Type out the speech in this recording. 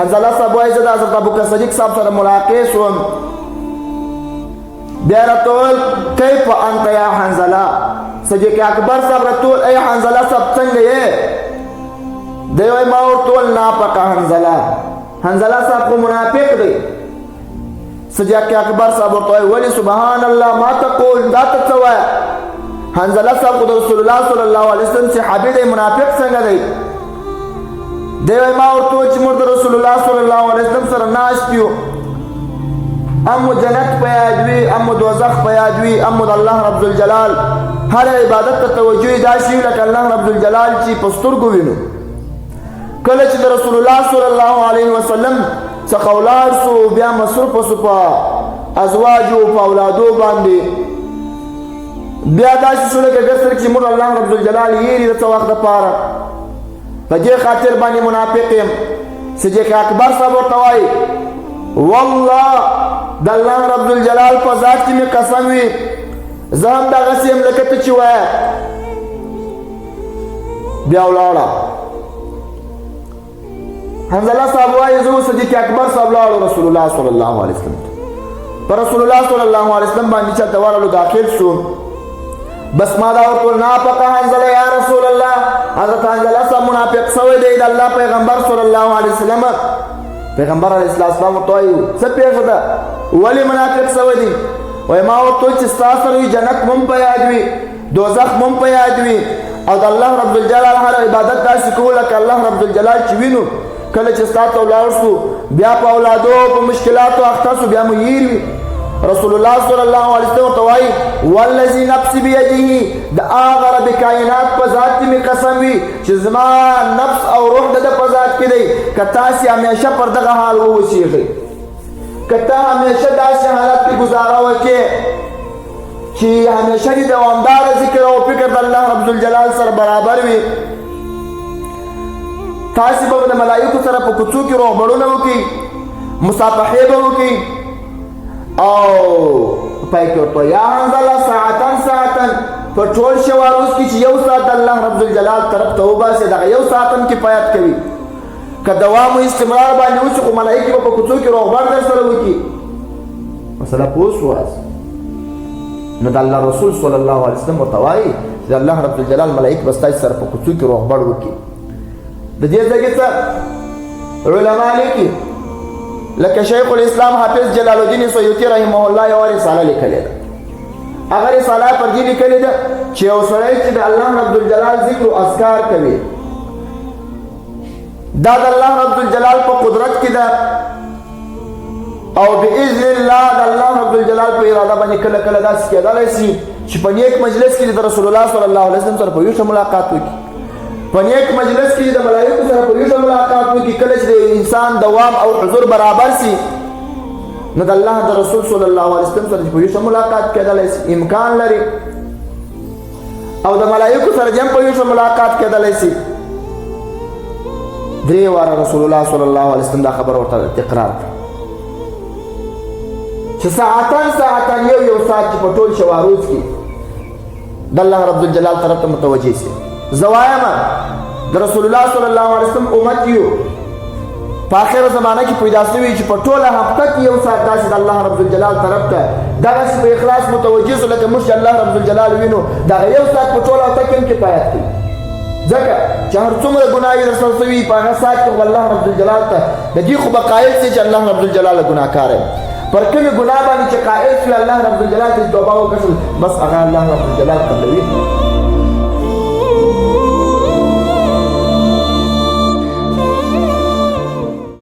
حنظله صاحب وایي زه د حضرت ابوبکر صدیق صاحب سره ملاقات شوم بیا راته وویل کیف انت یا حنظله صدیق اکبر صاحب راته وویل ای حنظله صاحب څنګه یې دی وایي ما ورته وویل نافقه حنظله صاحب خو منافق دی صدیق اکبر صاحب ورته وایي ولې سبحان الله ما تقول دا ته څه وایه حنظله صاحب خو د رسول الله صلی الله علیه وسلم صحابي دی منافق څنګه دی دی وایي ما ورته وویل چې موږ د رسول الله صلی الله علیه وسلم سره ناست یو امو جنت په یاد وي امو دوزخ په یاد وي امو د الله رب الجلال هر عبادت ته توجه داسې وي لکه الله رب الجلال چې په سترګو وینو کله چې د رسول الله صلی الله علیه وسلم څخه ولاړ سو بیا مصروف سو په ازواجو په اولادو باندې بیا داسې شو لکه ګرځر چې موږ الله رب الجلال یېري د څه وخت دپاره په دې خاطر باندې منافق یم صدیق اکبر صاحب ورته وایي والله د الله رب الجلال په ذات کې مې قسم وي زه هم دغسې یم لکه ته چې وایه بیا ولاړه حنظله صاحب وایي زه صدیق اکبر صاحب لاړو رسول الله صلی الله علیه وسلم په رسول الله صلی الله علیه وسلم باندې چلته ورغلو داخل شو بس ما دا ورته وویل نافقه حنظله یا رسول الله حضرت حنظله صاحب منافق شوی دی د الله پیغمبر صلی الله علیه وسلم پیغمبر علیه السلام ورته وایي څه پېښه ده ولې منافق شوی دی وایي ما ورته وویل چې ستا سره وي جنت مو هم په یاد وي دوزخ مو هم په یاد وي او د الله رب الجلال هر عبادت داسې کوو لکه الله رب الجلال چې وینو کله چې ستا ته ولاړ شو بیا په اولادو په مشکلاتو اخته شو بیا مو هیر وي رسول الله صلی الله علیه وسلم ورته وایي والذي نفس بیده د هغه رب کائنات په ذات کې مې قسم وي چې زما نفس او روح د ده په ذات کې دی که تاسې همیشه پر دغه حال واوسېږئ که ته همیشه داسې حالت کې ګزاره وکړې چې همیشه دې دوامداره ذکر او فکر د الله رب الجلال سره برابر وي تاسې به د ملایکو سره په کوڅو کې روغبړونه وکړئ مصافحې به وکړئ او پای کې ورته یا حنظله ساعتن په ټول شوا روز کې چې یو ساعت د الله رب الجلال طرف ته وباسې دغه یو ساعت هم کفایت کوي که دوام و استمرار باندې وشي خو ملایکې به په کوڅو کې روغبړ در سره وکړي مسله پوه شواست نو د الله رسول صلی الله علیه وسلم ورته وایي چې د الله رب الجلال ملایک به ستاسې سره په کوڅو کې روغبړ وکړي د دې ځای څه علما لیکي لکه شیخ الاسلام حافظ جلال الدین سیوطي رحمه الله یوه رساله لیکلې ده هغه رساله پر دې لیکلې ده چې یو سړی چې د الله رب الجلال ذکر او اذکار کوي دا د الله رب الجلال په قدرت کې ده او باذن الله د الله رب الجلال په اراده باندې کله کله داسې کېدلی شي چې په نیک مجلس کې د رسول الله صلی الله علیه وسلم سره په یو ښه ملاقات وکړي په نیک مجلس کې د ملایکو سره په یو ښه ملاقات وکړي کله چې د انسان دوام او حضور برابر شي نو د الله د رسول صلی الله علیه وسلم سره په یو ښه ملاقات کېدلی شي امکان لري او د ملایکو سره هم په یو ښه ملاقات کېدلی شي درې واره رسول الله صلی الله علیه وسلم دا خبره ورته تکرار کړه چې ساعتن یو ساعت چې په ټول شوا روز کې د الله رب الجلال طرف ته متوجه شي زه وایم د رسول الله صلی الله علیه وسلم امت یو په آخره زمانه کې پیدا شوي چې په ټوله هفته کې یو ساعت داسې د الله رب الجلال طرف ته دغسې په اخلاص متوجه شو لکه موږ چې الله رب الجلال وینو دغه یو ساعت په ټوله هفته کې هم کفایت کوي ځکه چې هر څومره ګناه یې درسره شوي په هغه ساعت کې خو الله رب الجلال ته د دې خو به قایل شي چې الله رب الجلال ګناهکار یم پر کومې ګناه باندې چې قایل شي الله رب الجلال ته توبه وکړل بس هغه الله رب الجلال قبلوي